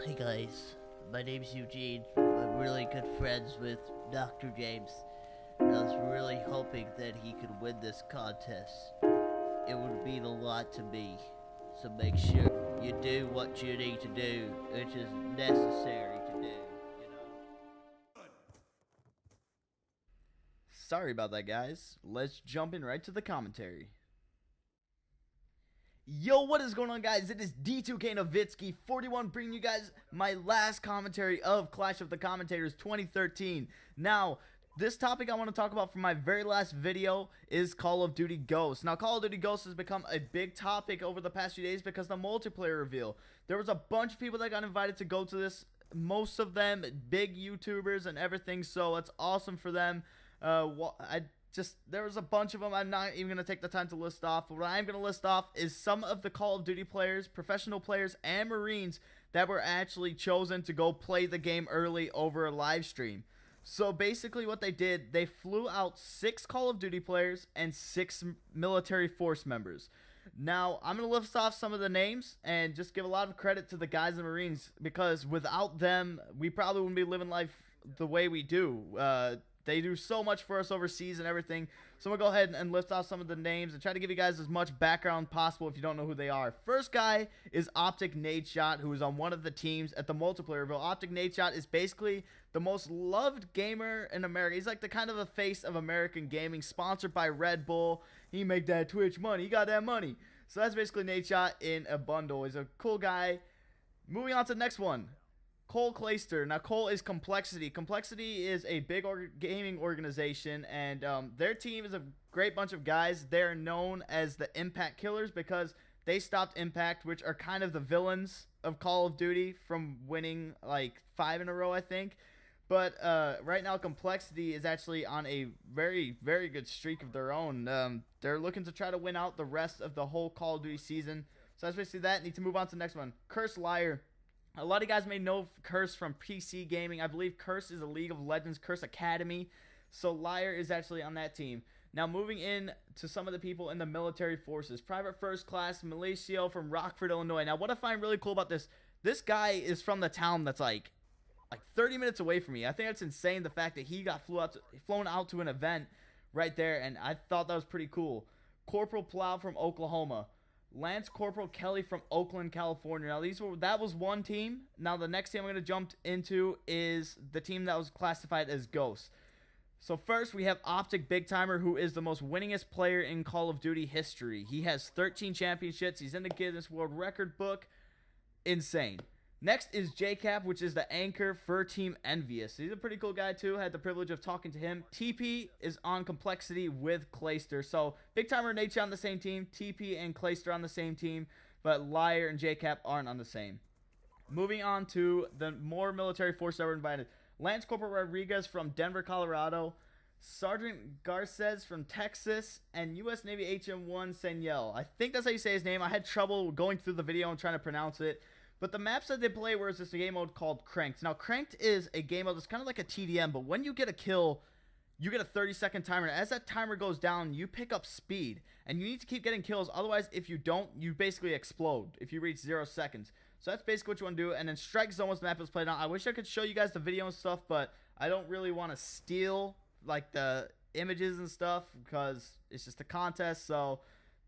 Hey guys, my name's Eugene. I'm really good friends with Dr. James, and I was really hoping that he could win this contest. It would mean a lot to me, so make sure you do what you need to do, which is necessary to do, you know? Sorry about that, guys. Let's jump in right to the commentary. Yo, what is going on, guys? It is D2K Nowitzki 41 bringing you guys my last commentary of Clash of the Commentators 2013. Now, this topic I want to talk about from my very last video is Call of Duty Ghosts. Now, Call of Duty Ghosts has become a big topic over the past few days because the multiplayer reveal. There was a bunch of people that got invited to go to this, most of them big YouTubers and everything, so it's awesome for them. There was a bunch of them. I'm not even going to take the time to list off. But what I'm going to list off is some of the Call of Duty players, professional players, and Marines that were actually chosen to go play the game early over a live stream. So basically what they did, they flew out 6 Call of Duty players and 6 military force members. Now, I'm going to list off some of the names and just give a lot of credit to the guys in the Marines, because without them, we probably wouldn't be living life the way we do. They do so much for us overseas and everything. So I'm going to go ahead and list off some of the names and try to give you guys as much background possible if you don't know who they are. First guy is Optic Nadeshot, who is on one of the teams at the multiplayer reveal. Optic Nadeshot is basically the most loved gamer in America. He's like the kind of the face of American gaming, sponsored by Red Bull. He make that Twitch money. He got that money. So that's basically Nadeshot in a bundle. He's a cool guy. Moving on to the next one. Cole Clayster. Now, Cole is Complexity. Complexity is a big gaming organization, and their team is a great bunch of guys. They're known as the Impact Killers because they stopped Impact, which are kind of the villains of Call of Duty, from winning like 5 in a row, I think. But right now, Complexity is actually on a very, very good streak of their own. They're looking to try to win out the rest of the whole Call of Duty season. So that's basically that. Need to move on to the next one. Curse Liar. A lot of you guys may know Curse from PC gaming. I believe Curse is a League of Legends Curse Academy. So Liar is actually on that team. Now moving in to some of the people in the military forces. Private First Class Milicio from Rockford, Illinois. Now what I find really cool about this guy is from the town that's like 30 minutes away from me. I think that's insane, the fact that he got flown out to an event right there, and I thought that was pretty cool. Corporal Plow from Oklahoma. Lance Corporal Kelly from Oakland, California. Now that was one team. Now the next team I'm going to jump into is the team that was classified as Ghosts. So first we have Optic Big Timer, who is the most winningest player in Call of Duty history. He has 13 championships. He's in the Guinness World Record book. Insane. Next is JCap, which is the anchor for Team Envious. He's a pretty cool guy too. Had the privilege of talking to him. TP is on Complexity with Clayster. So Big Timer and Nate on the same team. TP and Clayster on the same team. But Liar and JCap aren't on the same. Moving on to the more military forces that were invited. Lance Corporal Rodriguez from Denver, Colorado. Sergeant Garces from Texas. And U.S. Navy HM1 Senyel. I think that's how you say his name. I had trouble going through the video and trying to pronounce it. But the maps that they play were just a game mode called Cranked. Now, Cranked is a game mode that's kind of like a TDM, but when you get a kill, you get a 30-second timer. As that timer goes down, you pick up speed, and you need to keep getting kills. Otherwise, if you don't, you basically explode if you reach 0 seconds. So that's basically what you want to do. And then Strike Zone was the map that was played on. I wish I could show you guys the video and stuff, but I don't really want to steal like the images and stuff because it's just a contest. So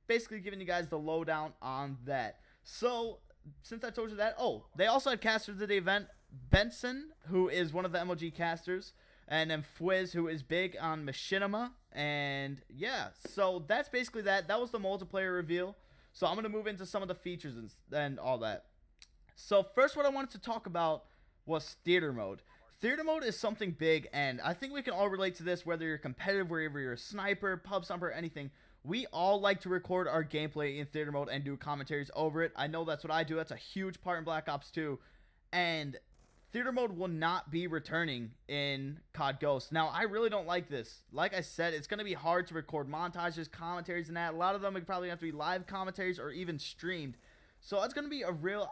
basically giving you guys the lowdown on that. So since I told you that, they also had casters at the event. Benson, who is one of the MLG casters, and then Fwiz, who is big on Machinima. And yeah, so that's basically that. That was the multiplayer reveal. So I'm going to move into some of the features and all that. So first, what I wanted to talk about was theater mode. Theater mode is something big, and I think we can all relate to this, whether you're competitive, whether you're a sniper, pub stomper, anything. We all like to record our gameplay in theater mode and do commentaries over it. I know that's what I do. That's a huge part in Black Ops 2. And theater mode will not be returning in COD Ghosts. Now, I really don't like this. Like I said, it's going to be hard to record montages, commentaries, and that. A lot of them would probably have to be live commentaries or even streamed. So it's going to be a real,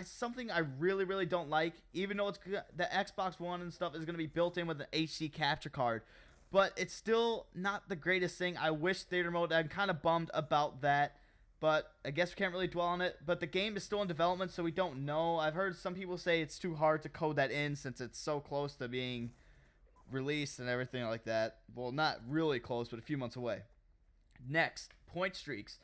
something I really, really don't like. Even though it's the Xbox One and stuff is going to be built in with an HD capture card. But it's still not the greatest thing. I wish theater mode, I'm kind of bummed about that. but I guess we can't really dwell on it. But the game is still in development, so we don't know. I've heard some people say it's too hard to code that in since it's so close to being released and everything like that. Well, not really close, but a few months away. Next, point streaks.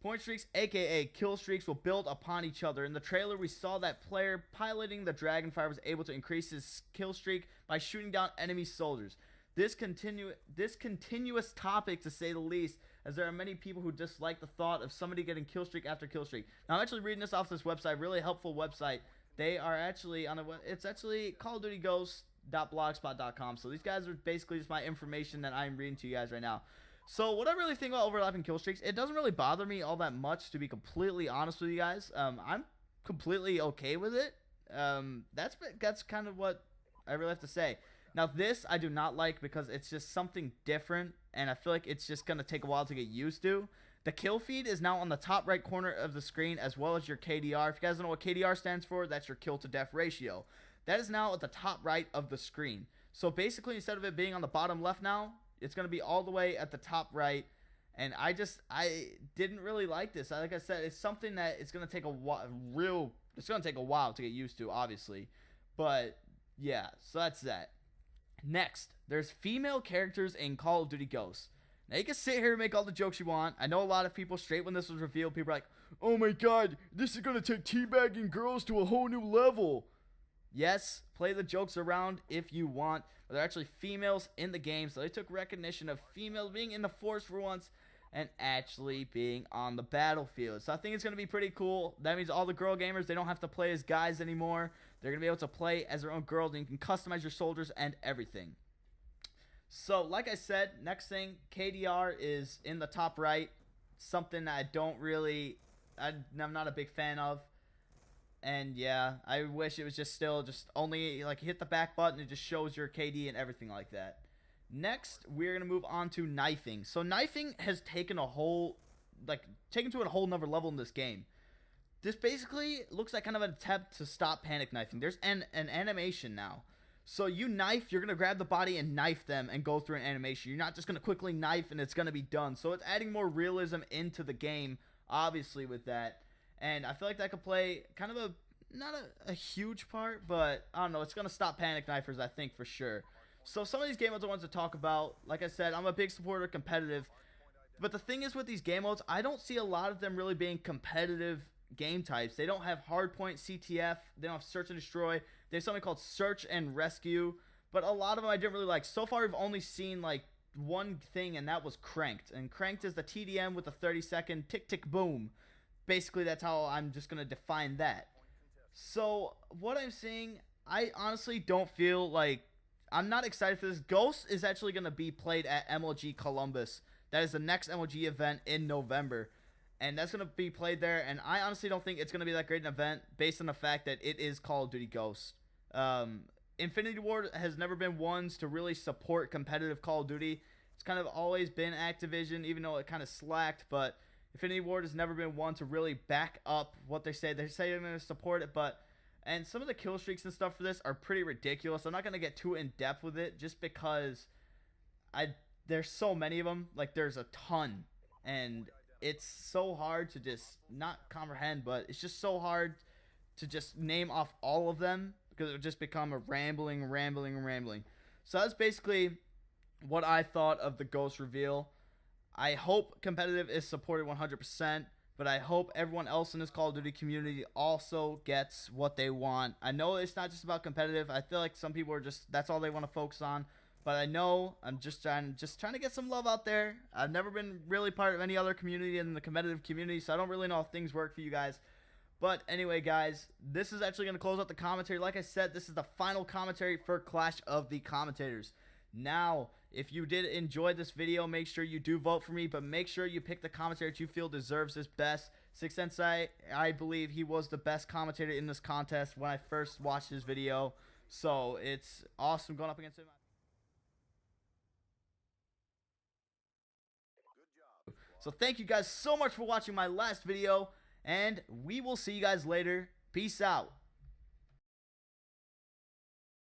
Point streaks, aka kill streaks, will build upon each other. In the trailer, we saw that player piloting the Dragonfire was able to increase his kill streak by shooting down enemy soldiers. This continuous topic, to say the least, as there are many people who dislike the thought of somebody getting kill streak after kill streak. Now, I'm actually reading this off this website, really helpful website. They are actually on it's actually CallOfDutyGhosts.blogspot.com. So these guys are basically just my information that I'm reading to you guys right now. So what I really think about overlapping kill streaks, it doesn't really bother me all that much, to be completely honest with you guys. I'm completely okay with it. That's kind of what I really have to say. Now this I do not like because it's just something different, and I feel like it's just going to take a while to get used to. The kill feed is now on the top right corner of the screen, as well as your KDR. If you guys don't know what KDR stands for, that's your kill to death ratio. That is now at the top right of the screen. So basically, instead of it being on the bottom left now, it's going to be all the way at the top right. And I didn't really like this. Like I said, it's something that it's going to take a while, it's going to take a while to get used to, obviously. But yeah, so that's that. Next, there's female characters in Call of Duty Ghosts. Now you can sit here and make all the jokes you want. I know a lot of people, straight when this was revealed, people were like, oh my god, this is going to take teabagging girls to a whole new level. Yes, play the jokes around if you want. But they're actually females in the game, so they took recognition of females being in the force for once and actually being on the battlefield. So I think it's going to be pretty cool. That means all the girl gamers, they don't have to play as guys anymore. They're going to be able to play as their own girls, and you can customize your soldiers and everything. So, like I said, next thing, KDR is in the top right. Something that I don't really, I'm not a big fan of. And yeah, I wish it was just only like hit the back button. It just shows your KD and everything like that. Next, we're going to move on to knifing. So knifing has taken to a whole nother level in this game. This basically looks like kind of an attempt to stop panic knifing. There's an animation now. So you knife, you're going to grab the body and knife them and go through an animation. You're not just going to quickly knife and it's going to be done. So it's adding more realism into the game, obviously, with that. And I feel like that could play kind of not a huge part, but I don't know. It's going to stop panic knifers, I think, for sure. So some of these game modes I want to talk about. Like I said, I'm a big supporter of competitive. But the thing is with these game modes, I don't see a lot of them really being competitive game types. They don't have hardpoint CTF. They don't have search and destroy. They have something called search and rescue. But a lot of them I didn't really like. So far, we've only seen like one thing, and that was Cranked. And Cranked is the TDM with a 30-second tick-tick-boom. Basically, that's how I'm just going to define that. So, what I'm seeing, I honestly don't feel like, I'm not excited for this. Ghost is actually going to be played at MLG Columbus. That is the next MLG event in November. And that's going to be played there. And I honestly don't think it's going to be that great an event based on the fact that it is Call of Duty Ghosts. Infinity Ward has never been ones to really support competitive Call of Duty. It's kind of always been Activision, even though it kind of slacked, but Infinity Ward has never been one to really back up what they say. They say they're going to support it, and some of the kill streaks and stuff for this are pretty ridiculous. I'm not going to get too in-depth with it just because there's so many of them. Like, there's a ton, and it's so hard to just not comprehend, but it's just so hard to just name off all of them because it would just become a rambling. So that's basically what I thought of the Ghost reveal. I hope competitive is supported 100%, but I hope everyone else in this Call of Duty community also gets what they want. I know it's not just about competitive. I feel like some people are just, that's all they want to focus on. But I know I'm just trying to get some love out there. I've never been really part of any other community in the competitive community, so I don't really know if things work for you guys. But anyway, guys, this is actually going to close out the commentary. Like I said, this is the final commentary for Clash of the Commentators. Now, if you did enjoy this video, make sure you do vote for me, but make sure you pick the commentator that you feel deserves this best. Six Sense, I believe he was the best commentator in this contest when I first watched his video. So it's awesome going up against him. So thank you guys so much for watching my last video, and we will see you guys later. Peace out.